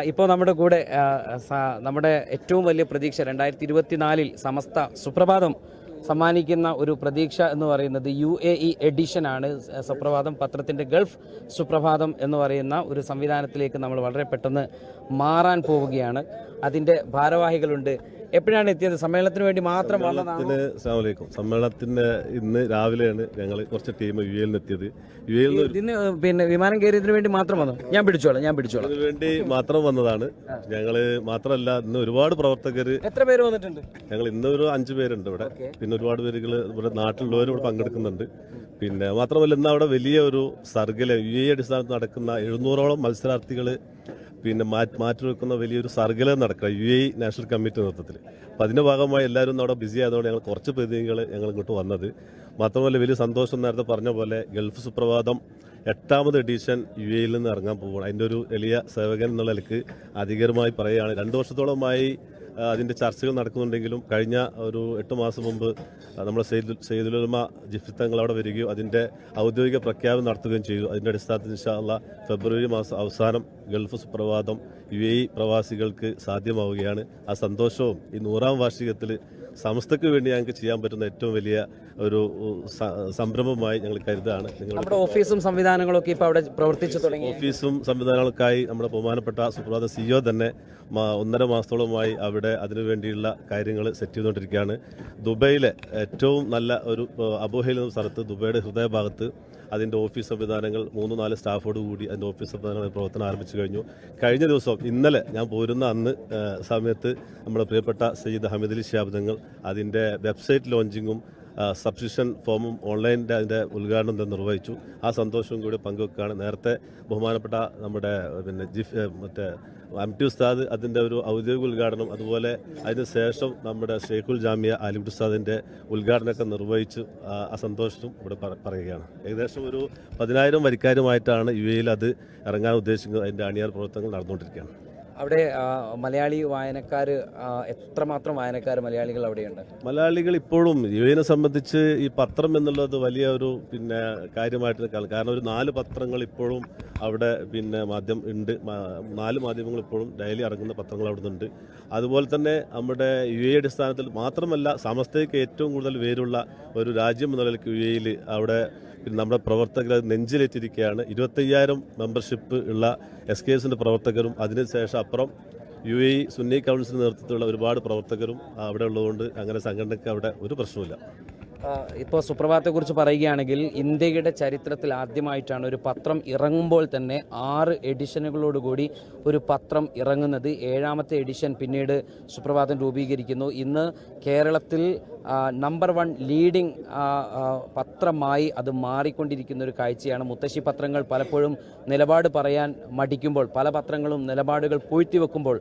ഇപ്പോൾ നമ്മുടെ കൂടെ നമ്മുടെ ഏറ്റവും വലിയ പ്രതീക്ഷ 2024 സമസ്ത സുപ്രഭാതം സമ്മാനിക്കുന്ന ഒരു പ്രതീക്ഷ എന്ന് പറയുന്നത് UAE എഡിഷനാണ്. സുപ്രഭാതം പത്രത്തിൻ്റെ ഗൾഫ് സുപ്രഭാതം എന്ന് പറയുന്ന ഒരു സംവിധാനത്തിലേക്ക് നമ്മൾ വളരെ പെട്ടെന്ന് മാറാൻ പോവുകയാണ്. അതിൻ്റെ ഭാരവാഹികളുണ്ട്. എപ്പോഴാണ് എത്തിയത്? സമ്മേളനത്തിന് വേണ്ടി മാത്രം വന്നതാണ്. സമ്മേളനത്തിന് ഇന്ന് രാവിലെയാണ് ഞങ്ങൾ കുറച്ച് ടീം UAE എത്തിയത്. പിന്നെ വിമാനം കയറിയതിന് വേണ്ടി മാത്രം വന്നു. ഞാൻ പിടിച്ചോളാം. അതിന് വേണ്ടി മാത്രം വന്നതാണ്. ഞങ്ങള് മാത്രമല്ല, ഇന്ന് ഒരുപാട് പ്രവർത്തകർ. എത്ര പേര് വന്നിട്ടുണ്ട്? ഞങ്ങൾ ഇന്ന് ഒരു 5 പേരുണ്ട് ഇവിടെ. പിന്നെ ഒരുപാട് പേരുകൾ ഇവിടെ നാട്ടിലുള്ളവരും ഇവിടെ പങ്കെടുക്കുന്നുണ്ട്. പിന്നെ മാത്രമല്ല, ഇന്ന് അവിടെ വലിയ ഒരു സർഗില് UAE അടിസ്ഥാനത്തിൽ നടക്കുന്ന 700ഓളം മത്സരാർത്ഥികൾ പിന്നെ മാറ്റിവെക്കുന്ന വലിയൊരു സർഗില നടക്കുക UAE നാഷണൽ കമ്മിറ്റി നേതൃത്വത്തിൽ. അപ്പം അതിൻ്റെ ഭാഗമായി എല്ലാവരും അവിടെ ബിസി ആയതുകൊണ്ട് ഞങ്ങൾ കുറച്ച് പ്രതിനിധികൾ ഞങ്ങൾ ഇങ്ങോട്ട് വന്നത്. മാത്രമല്ല, വലിയ സന്തോഷം. നേരത്തെ പറഞ്ഞ പോലെ ഗൾഫ് സുപ്രഭാതം 8ാമത് എഡിഷൻ UAE നിന്ന് ഇറങ്ങാൻ പോവുകയാണ്. അതിൻ്റെ ഒരു വലിയ സേവകൻ എന്നുള്ള നിലയ്ക്ക് അധികൃതമായി പറയുകയാണ്. 2 വർഷത്തോളമായി അതിൻ്റെ ചർച്ചകൾ നടക്കുന്നുണ്ടെങ്കിലും കഴിഞ്ഞ ഒരു 8 മാസം മുമ്പ് നമ്മുടെ സയ്യിദുൽ ഉലമ ജിഫ്രി തങ്ങൾ അവിടെ വരികയും അതിൻ്റെ ഔദ്യോഗിക പ്രഖ്യാപനം നടത്തുകയും ചെയ്തു. അതിൻ്റെ അടിസ്ഥാനത്തിൽ ഇൻഷാ അല്ലാഹ് ഫെബ്രുവരി മാസം അവസാനം ഗൾഫ് സുപ്രഭാതം UAE പ്രവാസികൾക്ക് സാധ്യമാവുകയാണ്. ആ സന്തോഷവും ഈ 100ാം വാർഷികത്തിൽ സമസ്തയ്ക്ക് വേണ്ടി ഞങ്ങൾക്ക് ചെയ്യാൻ പറ്റുന്ന ഏറ്റവും വലിയ ഒരു സംരംഭമായി ഞങ്ങൾ കരുതാണ്. നമ്മുടെ ഓഫീസും സംവിധാനങ്ങളൊക്കെ ഇപ്പോൾ അവിടെ പ്രവർത്തിച്ചു തുടങ്ങി. ഓഫീസും സംവിധാനങ്ങൾക്കായി നമ്മുടെ ബഹുമാനപ്പെട്ട സുപ്രഭാത CEO തന്നെ 1.5 മാസത്തോളമായി അവിടെ അതിനുവേണ്ടിയുള്ള കാര്യങ്ങൾ സെറ്റ് ചെയ്തുകൊണ്ടിരിക്കുകയാണ്. ദുബൈയിലെ ഏറ്റവും നല്ല ഒരു അബുഹയിൽ എന്ന സ്ഥലത്ത്, ദുബൈയുടെ ഹൃദയഭാഗത്ത് അതിൻ്റെ ഓഫീസ് സംവിധാനങ്ങൾ 3-4 സ്റ്റാഫോട് കൂടി അതിൻ്റെ ഓഫീസ് സംവിധാനങ്ങൾ പ്രവർത്തനം ആരംഭിച്ചു കഴിഞ്ഞു. കഴിഞ്ഞ ദിവസം ഇന്നലെ ഞാൻ പോരുന്ന സമയത്ത് നമ്മുടെ പ്രിയപ്പെട്ട സയ്യിദ് ഹമീദ് അലി ശിഹാബ് തങ്ങൾ അതിൻ്റെ വെബ്സൈറ്റ് ലോഞ്ചിങ്ങും സബ്സ്ക്രിപ്ഷൻ ഫോമും ഓൺലൈനിൻ്റെ അതിൻ്റെ ഉദ്ഘാടനം നിർവഹിച്ചു. ആ സന്തോഷവും കൂടി പങ്കുവെക്കുകയാണ്. നേരത്തെ ബഹുമാനപ്പെട്ട നമ്മുടെ മറ്റേ MT ഉസ്താദ് അതിൻ്റെ ഒരു ഔദ്യോഗിക ഉദ്ഘാടനം, അതുപോലെ അതിന് ശേഷം നമ്മുടെ ഷെയ്ഖുൽ ജാമിയ ആലിംകുട്ടി ഉസ്താദിൻ്റെ ഉദ്ഘാടനമൊക്കെ നിർവഹിച്ചു. ആ സന്തോഷവും ഇവിടെ പറയുകയാണ്. ഏകദേശം ഒരു 10,000 വരിക്കാരുമായിട്ടാണ് UAE അത് ഇറങ്ങാൻ ഉദ്ദേശിക്കുന്നത്. അതിൻ്റെ അണിയർ പ്രവർത്തനങ്ങൾ നടന്നുകൊണ്ടിരിക്കുകയാണ്. അവിടെ മലയാളി വായനക്കാർ, എത്രമാത്രം വായനക്കാർ മലയാളികൾ അവിടെയുണ്ട്? മലയാളികൾ ഇപ്പോഴും UAE സംബന്ധിച്ച് ഈ പത്രം എന്നുള്ളത് വലിയ ഒരു കാര്യമായിട്ട് കാരണം ഒരു 4 പത്രങ്ങൾ ഇപ്പോഴും അവിടെ മാധ്യമം ഉണ്ട്. 4 മാധ്യമങ്ങൾ ഇപ്പോഴും ഡെയിലി ഇറങ്ങുന്ന പത്രങ്ങൾ അവിടെ നിന്നുണ്ട്. അതുപോലെ തന്നെ നമ്മുടെ UAE അടിസ്ഥാനത്തിൽ മാത്രമല്ല, സമസ്തയ്ക്ക് ഏറ്റവും കൂടുതൽ വേരുള്ള ഒരു രാജ്യം എന്ന നിലയ്ക്ക് UAE അവിടെ നമ്മുടെ പ്രവർത്തകർ നെഞ്ചിലേറ്റിരിക്കുകയാണ്. 25,000 മെമ്പർഷിപ്പ് ഉള്ള SKSന്റെ പ്രവർത്തകരും അതിനുശേഷം അപ്പുറം UAE സുന്നി കൗൺസിൽ നേതൃത്വത്തിലുള്ള ഒരുപാട് പ്രവർത്തകരും അവിടെ ഉള്ളതുകൊണ്ട് അങ്ങനെ സംഘടനയ്ക്ക് അവിടെ ഒരു പ്രശ്നമില്ല. ഇപ്പോൾ സുപ്രഭാതത്തെക്കുറിച്ച് പറയുകയാണെങ്കിൽ ഇന്ത്യയുടെ ചരിത്രത്തിൽ ആദ്യമായിട്ടാണ് ഒരു പത്രം ഇറങ്ങുമ്പോൾ തന്നെ 6 എഡിഷനുകളോടുകൂടി ഒരു പത്രം ഇറങ്ങുന്നത്. 7ാമത്തെ എഡിഷൻ പിന്നീട് സുപ്രഭാതം രൂപീകരിക്കുന്നു. ഇന്ന് കേരളത്തിൽ നമ്പർ 1 ലീഡിംഗ് പത്രമായി അത് മാറിക്കൊണ്ടിരിക്കുന്ന ഒരു കാഴ്ചയാണ്. മുത്തശ്ശി പത്രങ്ങൾ പലപ്പോഴും നിലപാട് പറയാൻ മടിക്കുമ്പോൾ, പല പത്രങ്ങളും നിലപാടുകൾ പൂഴ്ത്തിവെക്കുമ്പോൾ,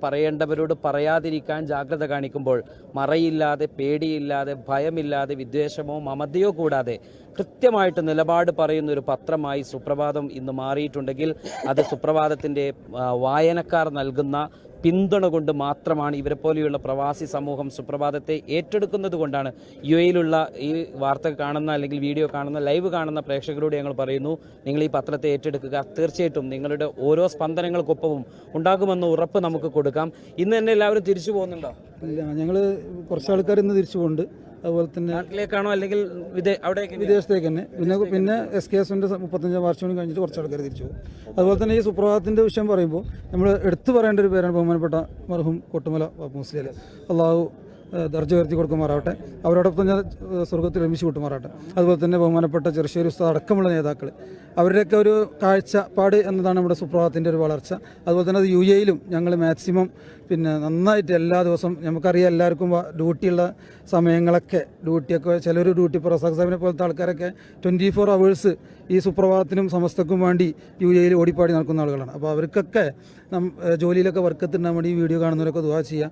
പറയേണ്ടവരോട് പറയാതിരിക്കാൻ ജാഗ്രത കാണിക്കുമ്പോൾ, മറയില്ലാതെ, പേടിയില്ലാതെ, ഭയമില്ലാതെ, വിദ്വേഷമോ മമതയോ കൂടാതെ കൃത്യമായിട്ട് നിലപാട് പറയുന്ന ഒരു പത്രമായി സുപ്രഭാതം ഇന്ന് മാറിയിട്ടുണ്ടെങ്കിൽ അത് സുപ്രഭാതത്തിൻ്റെ വായനക്കാർ നൽകുന്ന പിന്തുണ കൊണ്ട് മാത്രമാണ്. ഇവരെ പോലെയുള്ള പ്രവാസി സമൂഹം സുപ്രഭാതത്തെ ഏറ്റെടുക്കുന്നത് കൊണ്ടാണ്. UAE ഈ വാർത്ത കാണുന്ന അല്ലെങ്കിൽ വീഡിയോ കാണുന്ന, ലൈവ് കാണുന്ന പ്രേക്ഷകരോട് ഞങ്ങൾ പറയുന്നു, നിങ്ങൾ ഈ പത്രത്തെ ഏറ്റെടുക്കുക. തീർച്ചയായിട്ടും നിങ്ങളുടെ ഓരോ സ്പന്ദനങ്ങൾക്കൊപ്പവും ഉണ്ടാകുമെന്ന ഉറപ്പ് നമുക്ക് കൊടുക്കാം. ഇന്ന് തന്നെ എല്ലാവരും തിരിച്ചു പോകുന്നുണ്ടോ? ഇല്ല, ഞങ്ങൾ കുറച്ച് ആൾക്കാർ ഇന്ന് തിരിച്ചു പോകുന്നുണ്ട്. അതുപോലെ തന്നെ നാട്ടിലേക്കാണോ അല്ലെങ്കിൽ വിദേശത്തേക്ക് തന്നെ. പിന്നെ SKSന്റെ 35ാം വാർഷികം കഴിഞ്ഞിട്ട് കുറച്ച് ആൾക്കാർ തിരിച്ചു പോകും. അതുപോലെ തന്നെ ഈ സുപ്രഭാതത്തിൻ്റെ വിഷയം പറയുമ്പോൾ നമ്മൾ എടുത്തു പറയേണ്ട ഒരു പേരാണ് ബഹുമാനപ്പെട്ട മർഹൂം കൊട്ടുമല മുസ്ലിം. അള്ളാഹു ദർജ ഉയർത്തി കൊടുക്കുമാറാവട്ടെ. അവരോടൊപ്പം ഞാൻ സ്വർഗത്തിൽ ഒരുമിച്ച് കൂട്ടുമാറാട്ടെ. അതുപോലെ തന്നെ ബഹുമാനപ്പെട്ട ചെറുശ്ശേരി ഉസ്താദ് അടക്കമുള്ള നേതാക്കൾ, അവരുടെയൊക്കെ ഒരു കാഴ്ചപ്പാട് എന്നതാണ് നമ്മുടെ സുപ്രഭാതത്തിൻ്റെ ഒരു വളർച്ച. അതുപോലെ തന്നെ അത് UAE ഞങ്ങൾ മാക്സിമം നന്നായിട്ട് എല്ലാ ദിവസവും, നമുക്കറിയാം എല്ലാവർക്കും ഡ്യൂട്ടിയുള്ള സമയങ്ങളൊക്കെ, ഡ്യൂട്ടിയൊക്കെ ചിലർ ഡ്യൂട്ടി, ഇപ്പോൾ റസാഖ് സാഹിബിനെ പോലത്തെ ആൾക്കാരൊക്കെ 24 hours ഈ സുപ്രഭാതത്തിനും സമസ്തക്കും വേണ്ടി UAE ഓടിപ്പാടി നടക്കുന്ന ആളുകളാണ്. അപ്പോൾ അവർക്കൊക്കെ ജോലിയിലൊക്കെ വർക്കത്തുണ്ടാകാൻ വേണ്ടി ഈ വീഡിയോ കാണുന്നവരൊക്കെ ദുആ ചെയ്യുക.